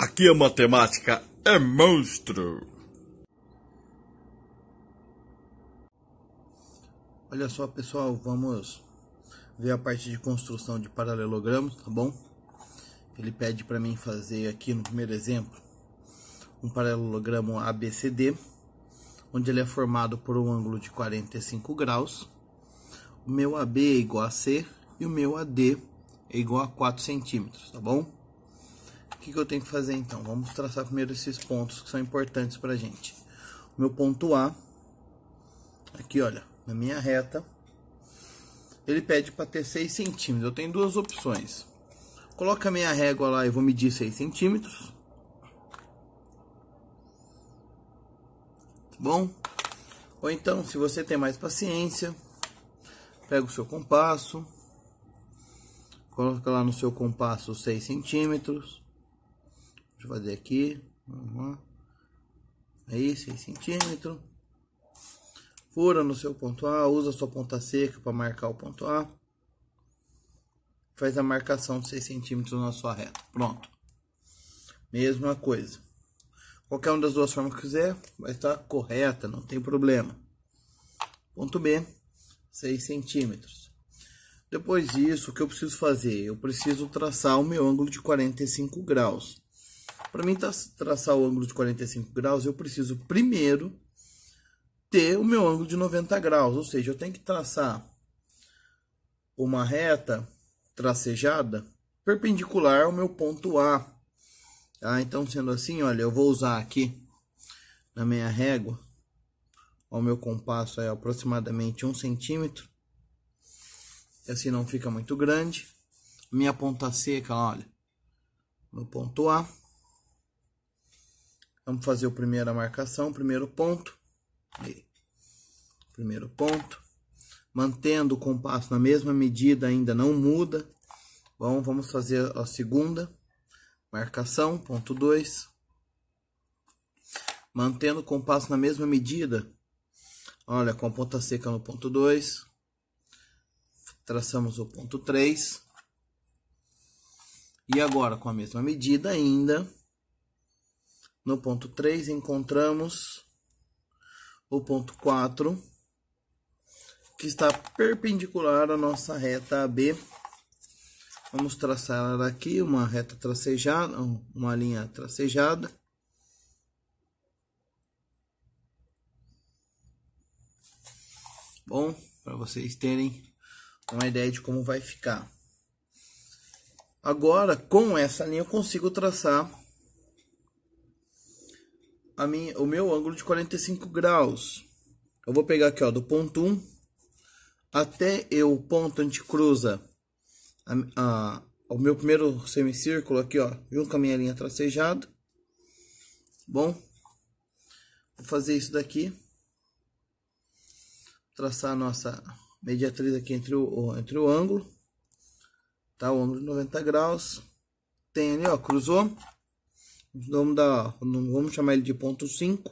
Aqui a matemática é monstro. Olha só, pessoal, vamos ver a parte de construção de paralelogramos, tá bom? Ele pede para mim fazer aqui no primeiro exemplo um paralelogramo ABCD, onde ele é formado por um ângulo de 45 graus. O meu AB é igual a C e o meu AD é igual a 4 centímetros, tá bom? O que eu tenho que fazer então? Vamos traçar primeiro esses pontos que são importantes pra gente. O meu ponto A, aqui olha, na minha reta, ele pede para ter 6 centímetros. Eu tenho duas opções. Coloca a minha régua lá e vou medir 6 centímetros. Tá bom? Ou então, se você tem mais paciência, pega o seu compasso, coloca lá no seu compasso 6 centímetros. Deixa eu fazer aqui. Aí, 6 centímetros. Fura no seu ponto A, usa a sua ponta seca para marcar o ponto A. Faz a marcação de 6 centímetros na sua reta. Pronto. Mesma coisa. Qualquer uma das duas formas que quiser, vai estar correta, não tem problema. Ponto B, 6 centímetros. Depois disso, o que eu preciso fazer? Eu preciso traçar o meu ângulo de 45 graus. Para mim traçar o ângulo de 45 graus, eu preciso primeiro ter o meu ângulo de 90 graus. Ou seja, eu tenho que traçar uma reta tracejada perpendicular ao meu ponto A. Tá? Então, sendo assim, olha, eu vou usar aqui na minha régua, o meu compasso é aproximadamente 1 centímetro. Assim não fica muito grande. Minha ponta seca, olha, no ponto A. Vamos fazer a primeira marcação, primeiro ponto. Aí. Primeiro ponto. Mantendo o compasso na mesma medida, ainda não muda. Bom, vamos fazer a segunda marcação, ponto 2. Mantendo o compasso na mesma medida. Olha, com a ponta seca no ponto 2. Traçamos o ponto 3. E agora, com a mesma medida ainda, no ponto 3 encontramos o ponto 4, que está perpendicular à nossa reta AB. Vamos traçar ela aqui, uma reta tracejada, uma linha tracejada. Bom, para vocês terem uma ideia de como vai ficar. Agora, com essa linha eu consigo traçar o meu ângulo de 45 graus. Eu vou pegar aqui, ó, do ponto 1 até o ponto onde cruza o meu primeiro semicírculo aqui, ó, junto com a minha linha tracejada. Bom, vou fazer isso daqui. Traçar a nossa mediatriz aqui entre o ângulo, tá? O ângulo de 90 graus. Tem ali, ó, cruzou. Vamos chamar ele de ponto 5.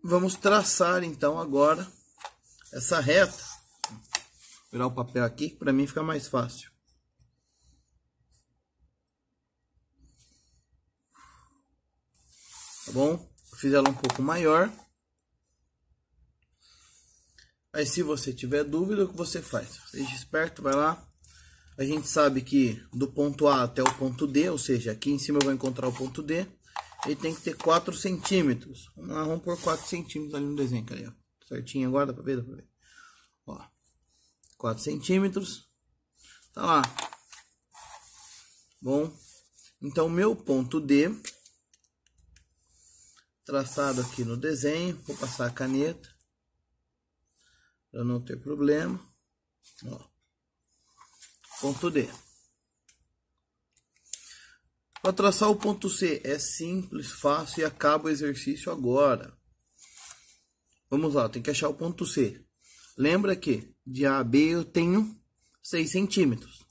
Vamos traçar então agora essa reta. Vou virar o papel aqui, para mim fica mais fácil. Tá bom? Eu fiz ela um pouco maior. Aí, se você tiver dúvida, o que você faz? Seja esperto, vai lá. A gente sabe que do ponto A até o ponto D, ou seja, aqui em cima eu vou encontrar o ponto D, ele tem que ter 4 centímetros. Vamos pôr 4 centímetros ali no desenho, cadê? Certinho agora, dá pra ver? Dá pra ver. Ó, 4 centímetros. Tá lá. Bom, então meu ponto D, traçado aqui no desenho, vou passar a caneta, para não ter problema. Ó. Ponto D. Para traçar o ponto C é simples, fácil e acaba o exercício agora. Vamos lá, tem que achar o ponto C. Lembra que de A a B eu tenho 6 centímetros.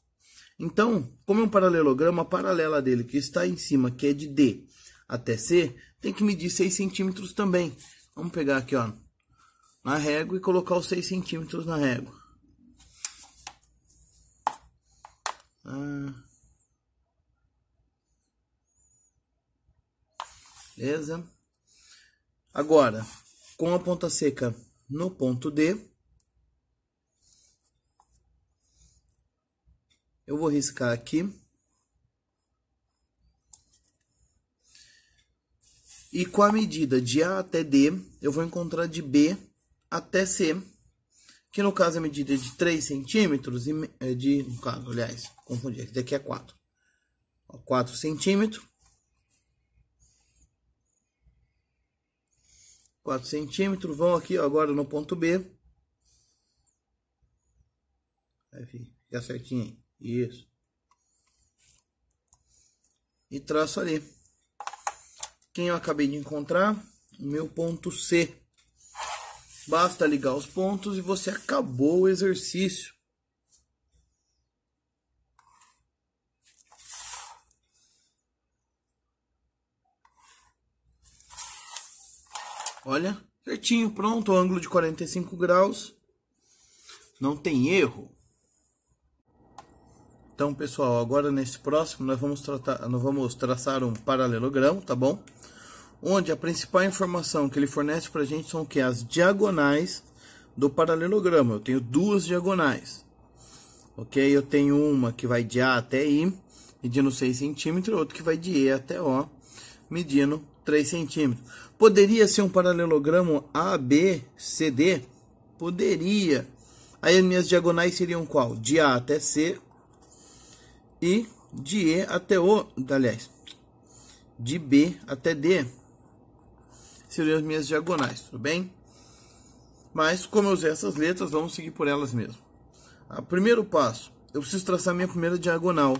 Então, como é um paralelogramo, a paralela dele que está em cima, que é de D até C, tem que medir 6 centímetros também. Vamos pegar aqui, ó, na régua e colocar os 6 centímetros na régua. Beleza? Agora, com a ponta seca no ponto D, eu vou riscar aqui. E com a medida de A até D, eu vou encontrar de B até C, que no caso é a medida de 3 centímetros, no caso, aliás, confundi, aqui daqui é 4. 4 centímetros. 4 centímetros, vão aqui ó, agora no ponto B. Vai ficar certinho aí. Isso. E traço ali. Quem eu acabei de encontrar? O meu ponto C. Basta ligar os pontos e você acabou o exercício. Olha, certinho, pronto, o ângulo de 45 graus. Não tem erro. Então, pessoal, agora nesse próximo nós vamos traçar um paralelogramo, tá bom? Onde a principal informação que ele fornece pra gente são o que? As diagonais do paralelogramo. Eu tenho duas diagonais. Ok? Eu tenho uma que vai de A até I, medindo 6 centímetros, e outra que vai de E até O, medindo 3 centímetros. Poderia ser um paralelogramo ABCD? Poderia. Aí as minhas diagonais seriam qual? De A até C e de E até O, aliás, de B até D. Seriam as minhas diagonais, tudo bem? Mas como eu usei essas letras, vamos seguir por elas mesmo. Primeiro passo, eu preciso traçar minha primeira diagonal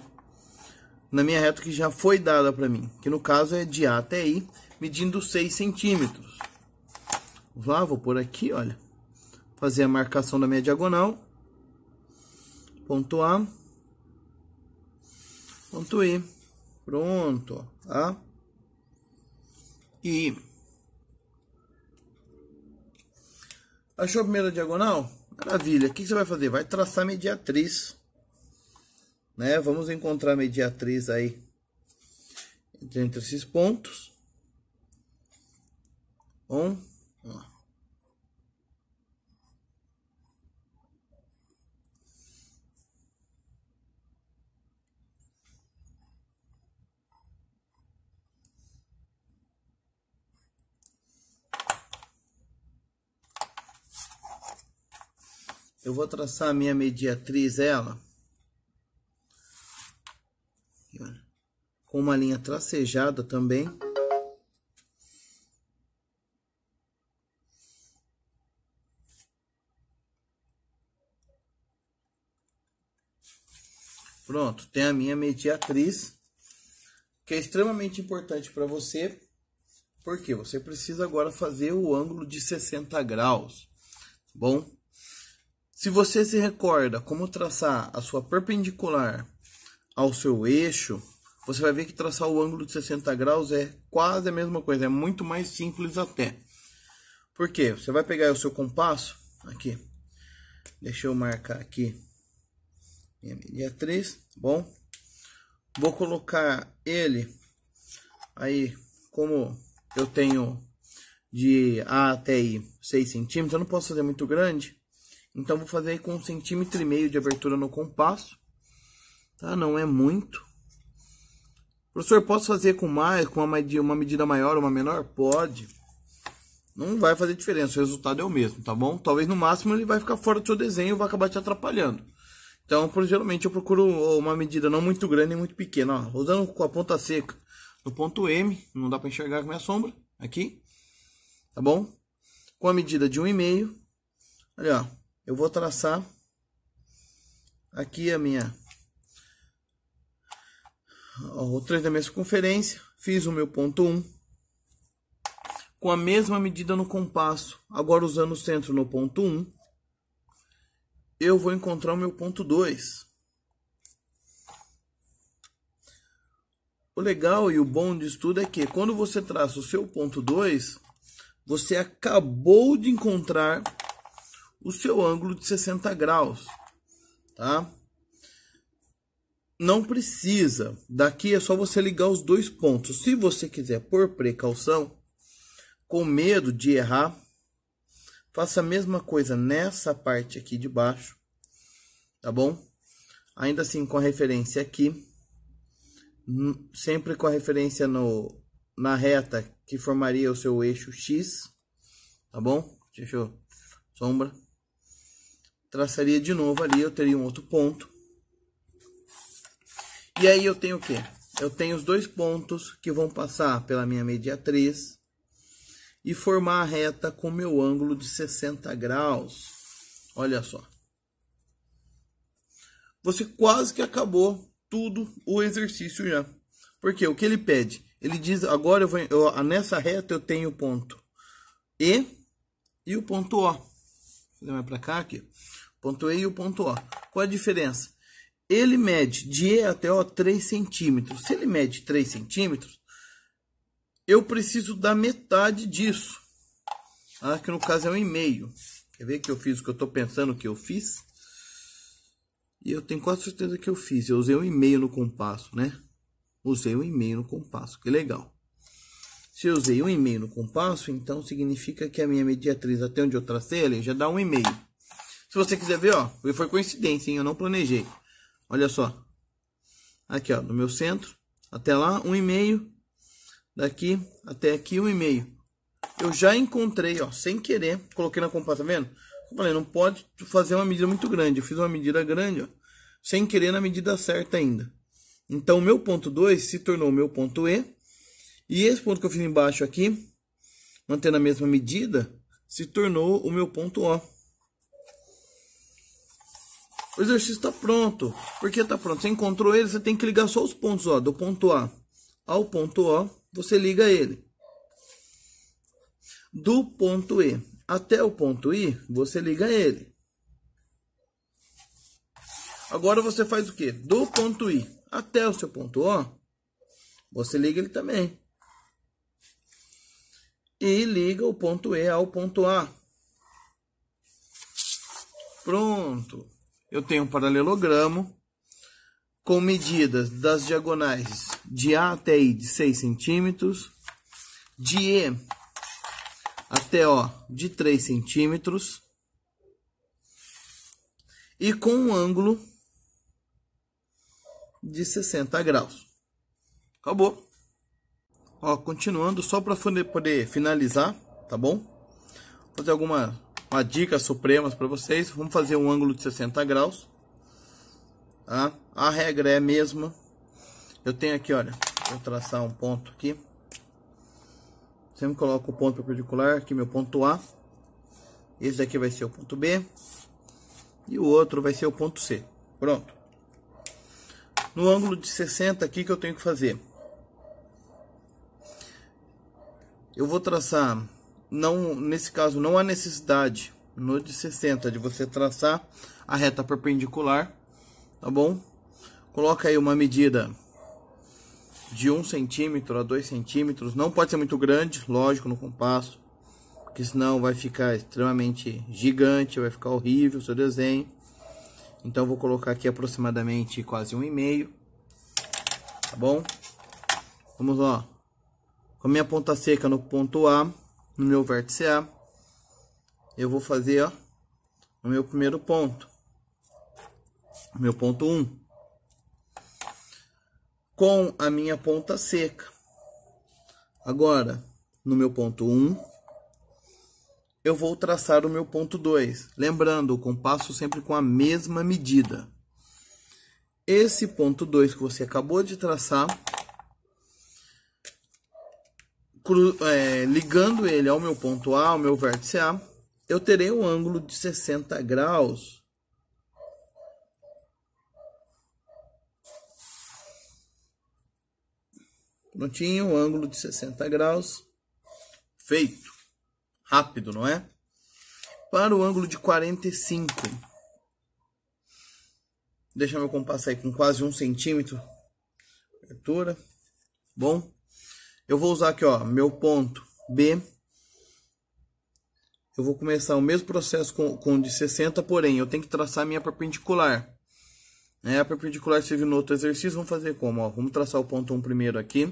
na minha reta que já foi dada para mim, que no caso é de A até I, medindo 6 centímetros. Vamos lá, vou por aqui, olha, fazer a marcação da minha diagonal, ponto A, ponto I, pronto, A, I. Achou a primeira diagonal? Maravilha. O que você vai fazer? Vai traçar a mediatriz, né? Vamos encontrar a mediatriz aí entre esses pontos. Bom, ó. Eu vou traçar a minha mediatriz, ela, com uma linha tracejada também. Pronto, tem a minha mediatriz, que é extremamente importante para você, porque você precisa agora fazer o ângulo de 60 graus, bom? Se você se recorda como traçar a sua perpendicular ao seu eixo, você vai ver que traçar o ângulo de 60 graus é quase a mesma coisa, é muito mais simples até. Por quê? Você vai pegar o seu compasso, aqui, deixa eu marcar aqui, minha mediatriz, bom? Vou colocar ele, aí, como eu tenho de A até I 6 centímetros, eu não posso fazer muito grande. Então, vou fazer aí com 1,5 cm de abertura no compasso, tá? Não é muito. Professor, posso fazer com mais, com uma medida maior ou uma menor? Pode. Não vai fazer diferença, o resultado é o mesmo, tá bom? Talvez no máximo ele vai ficar fora do seu desenho e vai acabar te atrapalhando. Então, geralmente eu procuro uma medida não muito grande nem muito pequena, ó. Usando com a ponta seca no ponto M, não dá para enxergar com a minha sombra, aqui, tá bom? Com a medida de 1,5, olha, ó. Eu vou traçar aqui a minha, o 3 da minha circunferência, fiz o meu ponto 1, com a mesma medida no compasso, agora usando o centro no ponto 1, eu vou encontrar o meu ponto 2. O legal e o bom disso tudo é que quando você traça o seu ponto 2, você acabou de encontrar o seu ângulo de 60 graus, tá? não precisa. Daqui é só você ligar os dois pontos. Se você quiser, por precaução, com medo de errar, faça a mesma coisa nessa parte aqui de baixo, tá bom? Ainda assim com a referência aqui, sempre com a referência na reta que formaria o seu eixo X, tá bom? Deixa eu sombra. Traçaria de novo ali, eu teria um outro ponto. E aí eu tenho o quê? Eu tenho os dois pontos que vão passar pela minha mediatriz e formar a reta com meu ângulo de 60 graus. Olha só. Você quase que acabou tudo o exercício já. Porque o que ele pede? Ele diz, agora nessa reta eu tenho o ponto E e o ponto O. Vou fazer mais para cá aqui. Ponto E e o ponto O. Qual a diferença? Ele mede de E até O 3 centímetros. Se ele mede 3 centímetros, eu preciso da metade disso. Que no caso é 1,5. Quer ver que eu fiz o que eu estou pensando que eu fiz? E eu tenho quase certeza que eu fiz. Eu usei 1,5 no compasso, né? Usei 1,5 no compasso. Que legal. Se eu usei 1,5 no compasso, então significa que a minha mediatriz, até onde eu tracei ali, já dá 1,5. Se você quiser ver, ó, foi coincidência, hein? Eu não planejei. Olha só. Aqui, ó, no meu centro, até lá, 1,5. Daqui até aqui, 1,5. Eu já encontrei, ó, sem querer, coloquei na compasso, tá vendo? Eu falei, não pode fazer uma medida muito grande. Eu fiz uma medida grande, ó, sem querer na medida certa ainda. Então, o meu ponto 2 se tornou o meu ponto E. E esse ponto que eu fiz embaixo aqui, mantendo a mesma medida, se tornou o meu ponto O. O exercício está pronto. Por que está pronto? Você encontrou ele, você tem que ligar só os pontos, ó, do ponto A ao ponto O, você liga ele. Do ponto E até o ponto I, você liga ele. Agora você faz o quê? Do ponto I até o seu ponto O, você liga ele também. E liga o ponto E ao ponto A. Pronto. Eu tenho um paralelogramo com medidas das diagonais de A até I de 6 centímetros, de E até O de 3 centímetros e com um ângulo de 60 graus. Acabou. Ó, continuando, só para poder finalizar, tá bom? Vou fazer uma dicas supremas para vocês. Vamos fazer um ângulo de 60 graus. Tá? A regra é a mesma. Eu tenho aqui, olha, vou traçar um ponto aqui. Sempre coloco o ponto perpendicular, aqui meu ponto A. Esse daqui vai ser o ponto B. E o outro vai ser o ponto C. Pronto. No ângulo de 60 aqui que eu tenho que fazer. Eu vou traçar, não, nesse caso não há necessidade, no de 60, de você traçar a reta perpendicular, tá bom? Coloca aí uma medida de 1 centímetro a 2 centímetros, não pode ser muito grande, lógico, no compasso, porque senão vai ficar extremamente gigante, vai ficar horrível o seu desenho. Então vou colocar aqui aproximadamente quase 1,5, tá bom? Vamos lá. Com a minha ponta seca no ponto A, no meu vértice A, eu vou fazer, ó, o meu primeiro ponto, o meu ponto 1. Com a minha ponta seca. Agora, no meu ponto 1, eu vou traçar o meu ponto 2. Lembrando, o compasso sempre com a mesma medida. Esse ponto 2 que você acabou de traçar, ligando ele ao meu ponto A, ao meu vértice A, eu terei um ângulo de 60 graus. Prontinho, um ângulo de 60 graus. Feito. Rápido, não é? Para o ângulo de 45. Deixa meu compasso aí com quase 1 centímetro. Abertura. Bom. Eu vou usar aqui, ó, meu ponto B. Eu vou começar o mesmo processo com o de 60, porém, eu tenho que traçar a minha perpendicular. A perpendicular se viu no outro exercício, vamos fazer como? Ó, vamos traçar o ponto 1 primeiro aqui.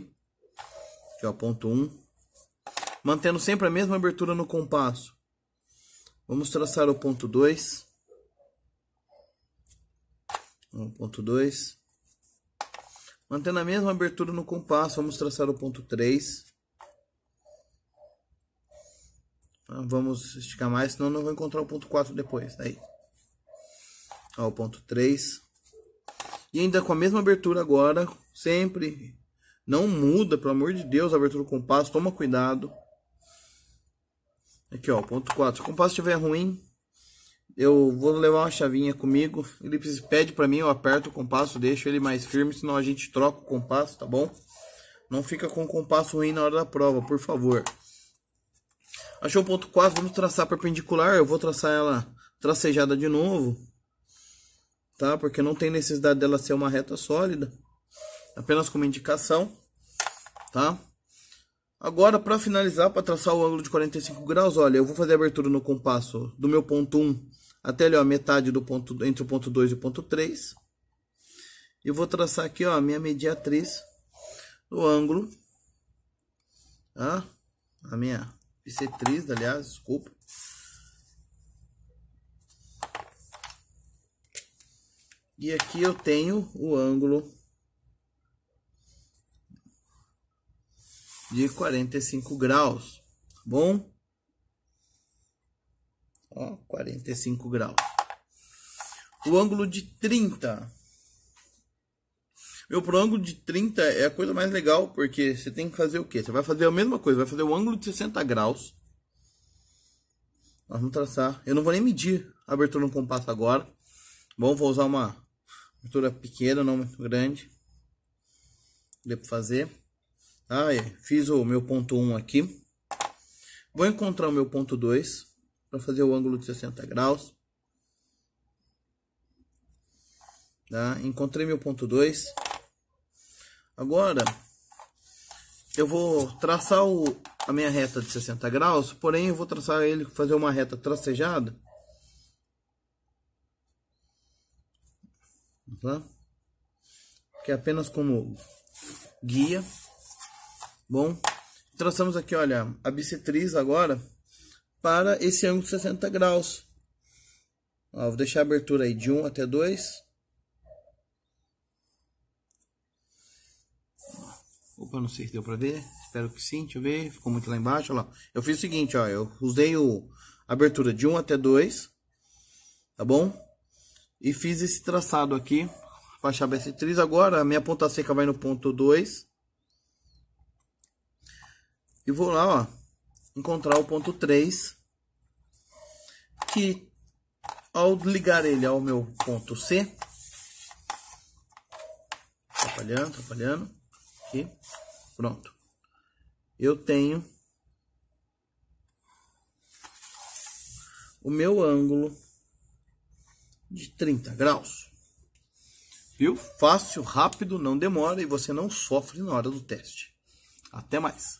Aqui, ó, ponto 1. Mantendo sempre a mesma abertura no compasso. Vamos traçar o ponto 2. O ponto 2. Mantendo a mesma abertura no compasso, vamos traçar o ponto 3. Vamos esticar mais, senão não vou encontrar o ponto 4 depois. Aí. Ó, o ponto 3. E ainda com a mesma abertura agora, sempre. Não muda, pelo amor de Deus, a abertura do compasso. Toma cuidado. Aqui, ó, ponto 4. Se o compasso estiver ruim, eu vou levar uma chavinha comigo. Ele pede pra mim, eu aperto o compasso, deixo ele mais firme, senão a gente troca o compasso, tá bom? Não fica com o compasso ruim na hora da prova, por favor. Achou o ponto 4, vamos traçar perpendicular. Eu vou traçar ela tracejada de novo, tá? Porque não tem necessidade dela ser uma reta sólida, apenas como indicação, tá? Agora, para finalizar, para traçar o ângulo de 45 graus, olha, eu vou fazer a abertura no compasso do meu ponto 1 até ali, ó, metade do ponto, entre o ponto 2 e o ponto 3. E vou traçar aqui, ó, a minha mediatriz do ângulo, tá? A minha bissetriz, aliás, desculpa. E aqui eu tenho o ângulo de 45 graus, tá bom? Ó, 45 graus. O ângulo de 30. Pro ângulo de 30 é a coisa mais legal, porque você tem que fazer o quê? Você vai fazer a mesma coisa, vai fazer o ângulo de 60 graus. Nós vamos traçar. Eu não vou nem medir a abertura no compasso agora. Bom, vou usar uma abertura pequena, não muito grande. Deu para fazer. Ah, fiz o meu ponto 1 aqui. Vou encontrar o meu ponto 2 para fazer o ângulo de 60 graus. Tá? Encontrei meu ponto 2. Agora, eu vou traçar a minha reta de 60 graus, porém eu vou traçar ele, fazer uma reta tracejada. Tá? Que é apenas como guia. Bom, traçamos aqui, olha, a bissetriz agora para esse ângulo de 60 graus. Ó, vou deixar a abertura aí de 1 até 2. Opa, não sei se deu para ver. Espero que sim, deixa eu ver. Ficou muito lá embaixo, olha lá. Eu fiz o seguinte, ó, eu usei a abertura de 1 até 2, tá bom? E fiz esse traçado aqui, para achar a bissetriz. Agora a minha ponta seca vai no ponto 2. E vou lá, ó, encontrar o ponto 3, que ao ligar ele ao meu ponto C, atrapalhando, aqui, pronto. Eu tenho o meu ângulo de 30 graus. Viu? Fácil, rápido, não demora e você não sofre na hora do teste. Até mais.